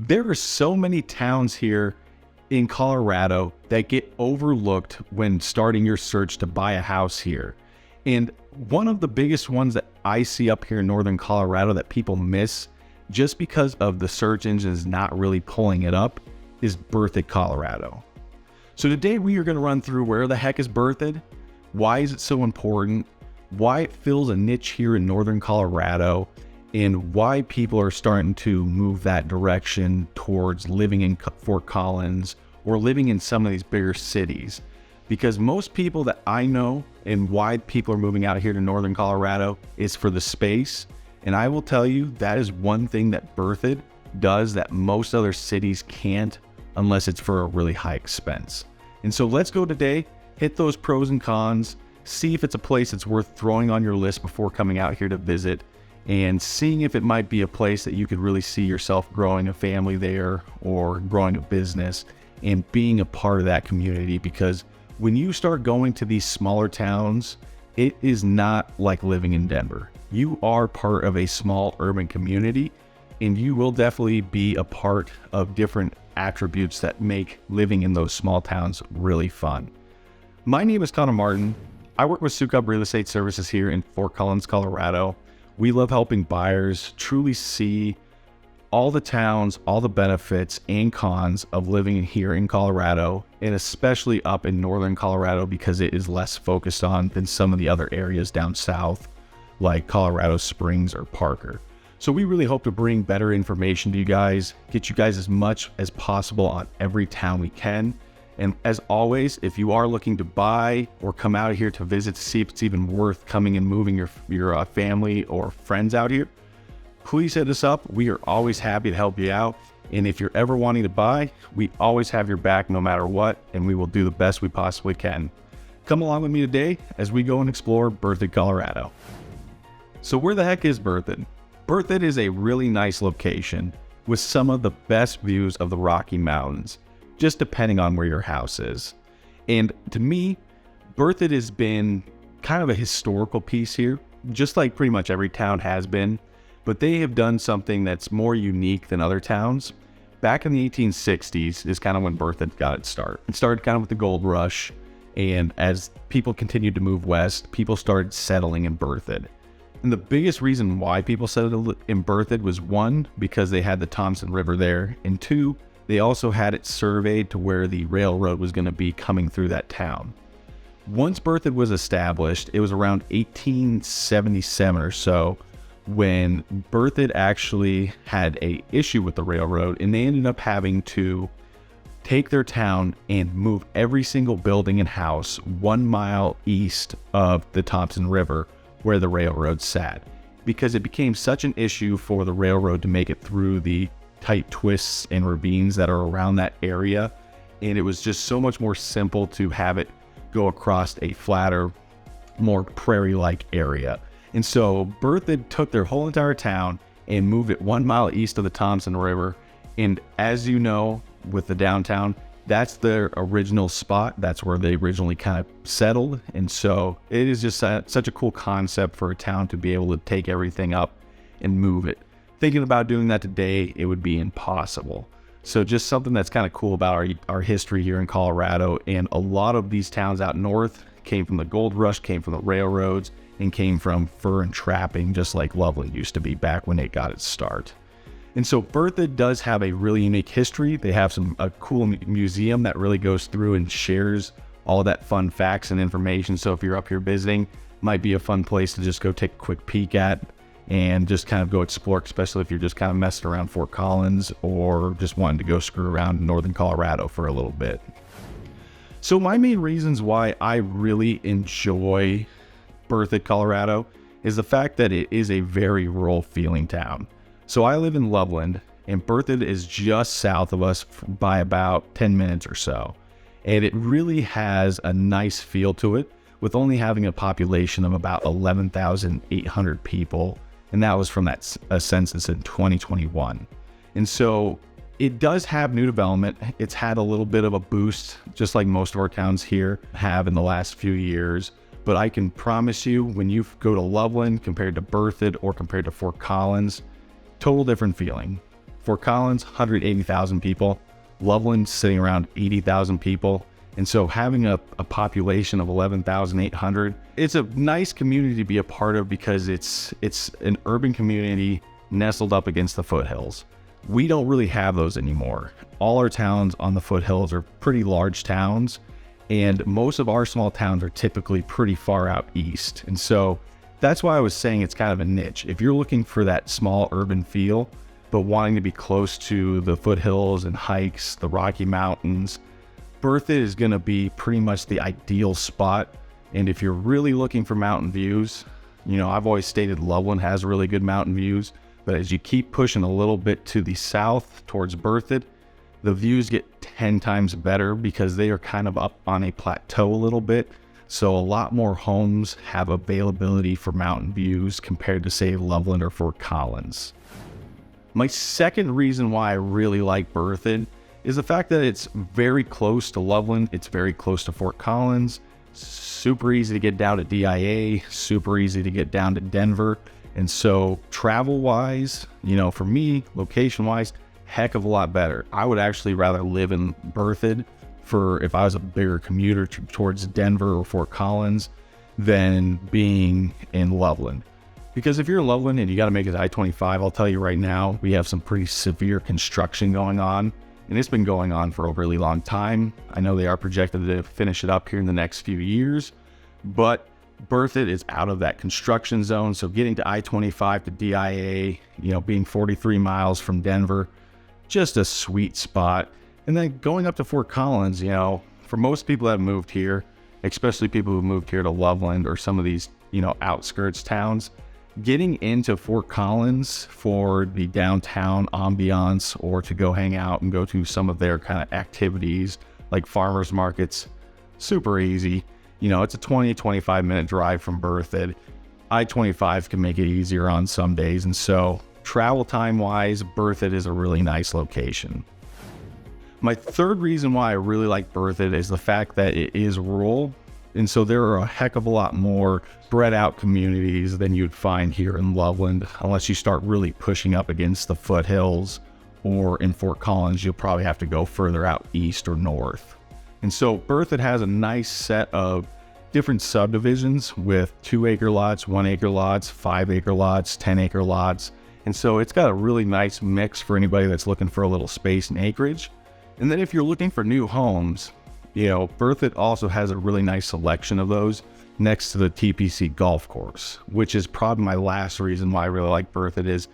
There are so many towns here in Colorado that get overlooked when starting your search to buy a house here. And one of the biggest ones that I see up here in northern Colorado that people miss just because of the search engines not really pulling it up is Berthoud, Colorado. So today we are going to run through where the heck is Berthoud, why is it so important, why it fills a niche here in northern Colorado, and why people are starting to move that direction towards living in Fort Collins or living in some of these bigger cities. Because most people that I know and why people are moving out here to northern Colorado is for the space. And I will tell you, that is one thing that Berthoud does that most other cities can't unless it's for a really high expense. And so let's go today, hit those pros and cons, see if it's a place that's worth throwing on your list before coming out here to visit, and seeing if it might be a place that you could really see yourself growing a family there or growing a business and being a part of that community. Because when you start going to these smaller towns, it is not like living in Denver. You are part of a small urban community, and you will definitely be a part of different attributes that make living in those small towns really fun. My name is Connor Martin. I work with Soukup Real Estate Services here in Fort Collins, Colorado. We love helping buyers truly see all the towns, all the benefits and cons of living here in Colorado, and especially up in northern Colorado because it is less focused on than some of the other areas down south like Colorado Springs or Parker. So we really hope to bring better information to you guys, get you guys as much as possible on every town we can. And as always, if you are looking to buy or come out here to visit to see if it's even worth coming and moving your family or friends out here, please hit us up. We are always happy to help you out. And if you're ever wanting to buy, we always have your back no matter what, and we will do the best we possibly can. Come along with me today as we go and explore Berthoud, Colorado. So where the heck is Berthoud? Berthoud is a really nice location with some of the best views of the Rocky Mountains, just depending on where your house is. And to me, Berthoud has been kind of a historical piece here, just like pretty much every town has been, but they have done something that's more unique than other towns. Back in the 1860s is kind of when Berthoud got its start. It started kind of with the gold rush, and as people continued to move west, people started settling in Berthoud. And the biggest reason why people settled in Berthoud was one, because they had the Thompson River there, and two, they also had it surveyed to where the railroad was going to be coming through that town. Once Berthoud was established, it was around 1877 or so when Berthoud actually had an issue with the railroad, and they ended up having to take their town and move every single building and house 1 mile east of the Thompson River where the railroad sat, because it became such an issue for the railroad to make it through the tight twists and ravines that are around that area. And it was just so much more simple to have it go across a flatter, more prairie-like area. And so Berthoud took their whole entire town and moved it 1 mile east of the Thompson River. And as you know, with the downtown, that's their original spot. That's where they originally kind of settled. And so it is just such a cool concept for a town to be able to take everything up and move it. Thinking about doing that today, it would be impossible. So just something that's kind of cool about our history here in Colorado. And a lot of these towns out north came from the gold rush, came from the railroads, and came from fur and trapping, just like Loveland used to be back when it got its start. And so Berthoud does have a really unique history. They have a cool museum that really goes through and shares all of that fun facts and information. So if you're up here visiting, might be a fun place to just go take a quick peek at and just kind of go explore, especially if you're just kind of messing around Fort Collins or just wanting to go screw around in northern Colorado for a little bit. So my main reasons why I really enjoy Berthoud, Colorado is the fact that it is a very rural feeling town. So I live in Loveland, and Berthoud is just south of us by about 10 minutes or so. And it really has a nice feel to it, with only having a population of about 11,800 people. And that was from a census in 2021. And so it does have new development. It's had a little bit of a boost, just like most of our towns here have in the last few years. But I can promise you, when you go to Loveland compared to Berthoud or compared to Fort Collins, total different feeling. Fort Collins, 180,000 people. Loveland sitting around 80,000 people. And so having a population of 11,800, it's a nice community to be a part of because it's an urban community nestled up against the foothills. We don't really have those anymore. All our towns on the foothills are pretty large towns, and most of our small towns are typically pretty far out east. And so that's why I was saying it's kind of a niche. If you're looking for that small urban feel, but wanting to be close to the foothills and hikes, the Rocky Mountains, Berthoud is going to be pretty much the ideal spot. And if you're really looking for mountain views, I've always stated Loveland has really good mountain views, but as you keep pushing a little bit to the south towards Berthoud, the views get 10 times better because they are kind of up on a plateau a little bit. So a lot more homes have availability for mountain views compared to, say, Loveland or Fort Collins. My second reason why I really like Berthoud is the fact that it's very close to Loveland. It's very close to Fort Collins. Super easy to get down to DIA, super easy to get down to Denver. And so travel-wise, for me, location-wise, heck of a lot better. I would actually rather live in Berthoud if I was a bigger commuter towards Denver or Fort Collins than being in Loveland. Because if you're in Loveland and you got to make it to I-25, I'll tell you right now, we have some pretty severe construction going on, and it's been going on for a really long time. I know they are projected to finish it up here in the next few years, but Berthoud is out of that construction zone. So getting to I-25 to DIA, being 43 miles from Denver, just a sweet spot. And then going up to Fort Collins, for most people that have moved here, especially people who moved here to Loveland or some of these, outskirts towns, getting into Fort Collins for the downtown ambiance or to go hang out and go to some of their kind of activities like farmers markets, super easy. It's a 25 minute drive from Berthoud. I-25 can make it easier on some days. And so travel time wise, Berthoud is a really nice location. My third reason why I really like Berthoud is the fact that it is rural. And so there are a heck of a lot more spread out communities than you'd find here in Loveland, unless you start really pushing up against the foothills, or in Fort Collins, you'll probably have to go further out east or north. And so Berthoud has a nice set of different subdivisions with 2-acre lots, 1-acre lots, 5-acre lots, 10-acre lots. And so it's got a really nice mix for anybody that's looking for a little space and acreage. And then if you're looking for new homes, Berthoud also has a really nice selection of those next to the TPC golf course, which is probably my last reason why I really like Berthoud is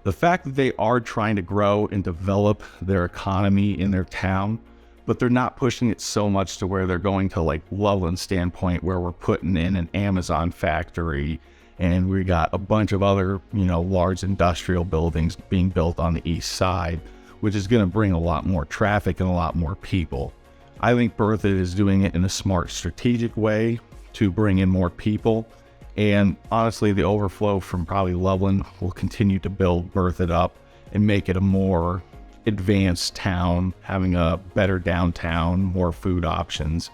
the fact that they are trying to grow and develop their economy in their town, but they're not pushing it so much to where they're going to like Loveland standpoint where we're putting in an Amazon factory and we got a bunch of other, large industrial buildings being built on the east side, which is going to bring a lot more traffic and a lot more people. I think Berthoud is doing it in a smart, strategic way to bring in more people. And honestly, the overflow from probably Loveland will continue to build Berthoud up and make it a more advanced town, having a better downtown, more food options.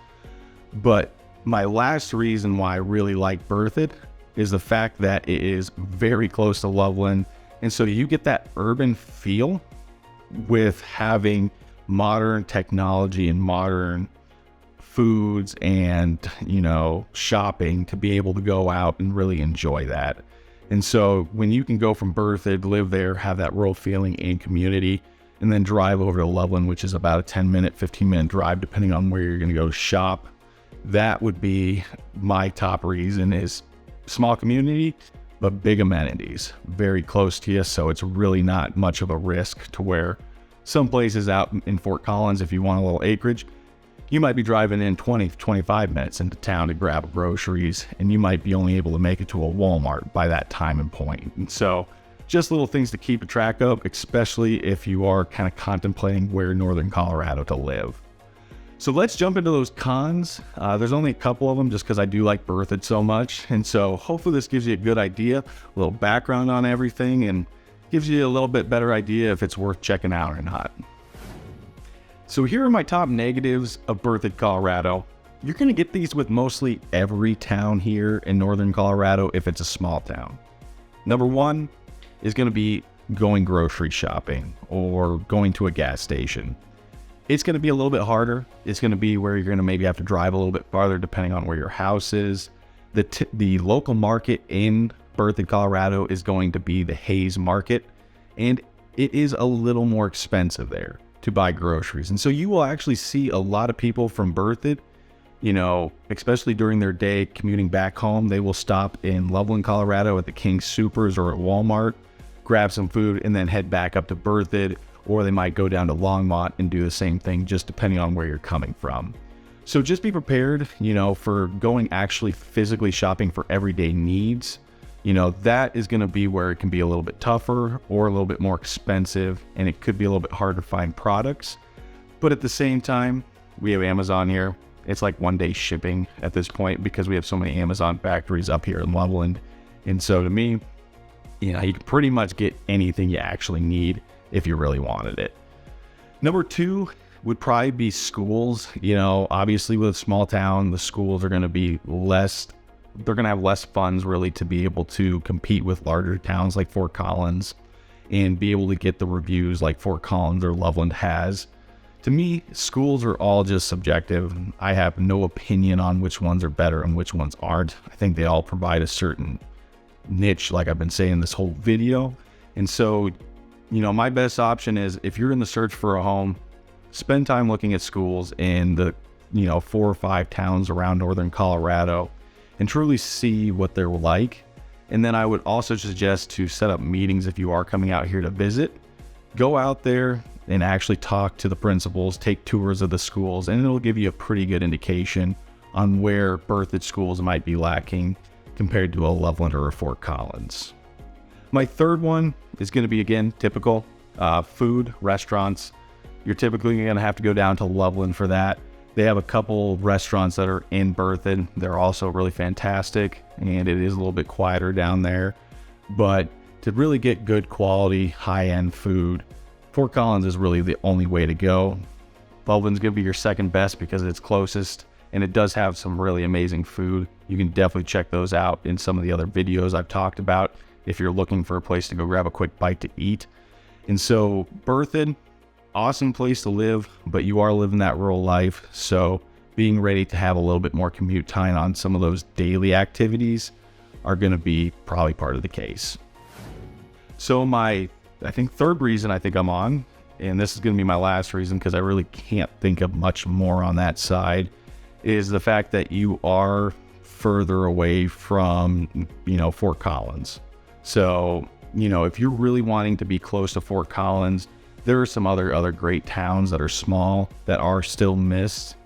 But my last reason why I really like Berthoud is the fact that it is very close to Loveland. And so you get that urban feel with having modern technology and modern foods and, shopping to be able to go out and really enjoy that. And so when you can go from Berthoud, live there, have that rural feeling and community, and then drive over to Loveland, which is about a 10-minute, 15-minute drive, depending on where you're going to go shop, that would be my top reason is small community, but big amenities, very close to you. So it's really not much of a risk to where some places out in Fort Collins, if you want a little acreage, you might be driving in 20, 25 minutes into town to grab groceries, and you might be only able to make it to a Walmart by that time and point. And so just little things to keep track of, especially if you are kind of contemplating where in northern Colorado to live. So let's jump into those cons. There's only a couple of them just because I do like Berthoud so much. And so hopefully this gives you a good idea, a little background on everything, and gives you a little bit better idea if it's worth checking out or not. So here are my top negatives of Berthoud, Colorado. You're going to get these with mostly every town here in northern Colorado if it's a small town. Number one is going to be going grocery shopping or going to a gas station. It's going to be a little bit harder. It's going to be where you're going to maybe have to drive a little bit farther depending on where your house is. The local market in Berthoud, Colorado is going to be the Hayes Market, and it is a little more expensive there to buy groceries. And so you will actually see a lot of people from Berthoud, you know, especially during their day commuting back home, they will stop in Loveland, Colorado at the King Soopers or at Walmart, grab some food, and then head back up to Berthoud, or they might go down to Longmont and do the same thing, just depending on where you're coming from. So just be prepared, you know, for going actually physically shopping for everyday needs. You know, that is going to be where it can be a little bit tougher or a little bit more expensive, and it could be a little bit hard to find products. But at the same time, we have Amazon here. It's like 1 day shipping at this point because we have so many Amazon factories up here in Loveland. And so to me, you know, you can pretty much get anything you actually need if you really wanted it. Number 2 would probably be schools. You know, obviously with a small town, the schools are going to be they're going to have less funds really to be able to compete with larger towns like Fort Collins and be able to get the reviews like Fort Collins or Loveland has. To me, schools are all just subjective. I have no opinion on which ones are better and which ones aren't. I think they all provide a certain niche, like I've been saying this whole video. And so, you know, my best option is if you're in the search for a home, spend time looking at schools in the, you know, 4 or 5 towns around northern Colorado and truly see what they're like. And then I would also suggest to set up meetings if you are coming out here to visit. Go out there and actually talk to the principals, take tours of the schools, and it'll give you a pretty good indication on where Berthoud schools might be lacking compared to a Loveland or a Fort Collins. My third one is going to be, again, typical food, restaurants. You're typically going to have to go down to Loveland for that. They have a couple restaurants that are in Berthoud. They're also really fantastic, and it is a little bit quieter down there. But to really get good quality, high-end food, Fort Collins is really the only way to go. Loveland's going to be your second best because it's closest, and it does have some really amazing food. You can definitely check those out in some of the other videos I've talked about if you're looking for a place to go grab a quick bite to eat. And so Berthoud, awesome place to live, but you are living that rural life. So being ready to have a little bit more commute time on some of those daily activities are going to be probably part of the case. So my, I think, third reason I think I'm on, and this is going to be my last reason because I really can't think of much more on that side, is the fact that you are further away from, you know, Fort Collins. So, you know, if you're really wanting to be close to Fort Collins, there are some other great towns that are small that are still missed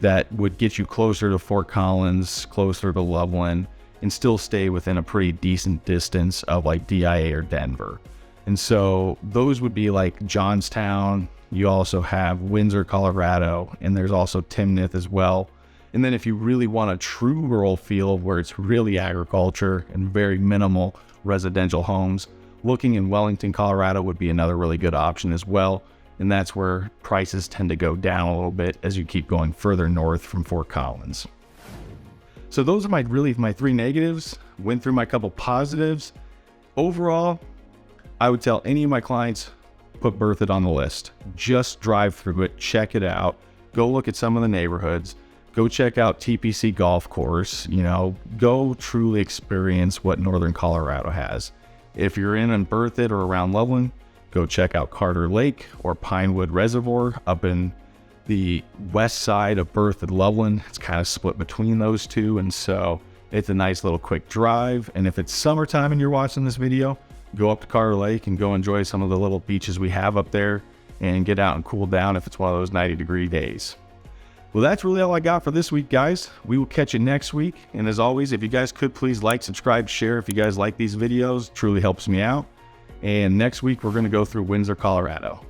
that would get you closer to Fort Collins, closer to Loveland, and still stay within a pretty decent distance of like DIA or Denver. And so those would be like Johnstown. You also have Windsor, Colorado, and there's also Timnath as well. And then if you really want a true rural feel where it's really agriculture and very minimal residential homes, looking in Wellington, Colorado would be another really good option as well. And that's where prices tend to go down a little bit as you keep going further north from Fort Collins. So those are my 3 negatives. Went through my couple positives. Overall, I would tell any of my clients, put Berthoud on the list. Just drive through it, check it out, go look at some of the neighborhoods, go check out TPC Golf Course, you know, go truly experience what Northern Colorado has. If you're in Berthoud or around Loveland, go check out Carter Lake or Pinewood Reservoir up in the west side of Berthoud, Loveland. It's kind of split between those two, and so it's a nice little quick drive. And if it's summertime and you're watching this video, go up to Carter Lake and go enjoy some of the little beaches we have up there and get out and cool down if it's one of those 90-degree days. Well, that's really all I got for this week, guys. We will catch you next week. And as always, if you guys could please like, subscribe, share if you guys like these videos. It truly helps me out. And next week, we're going to go through Windsor, Colorado.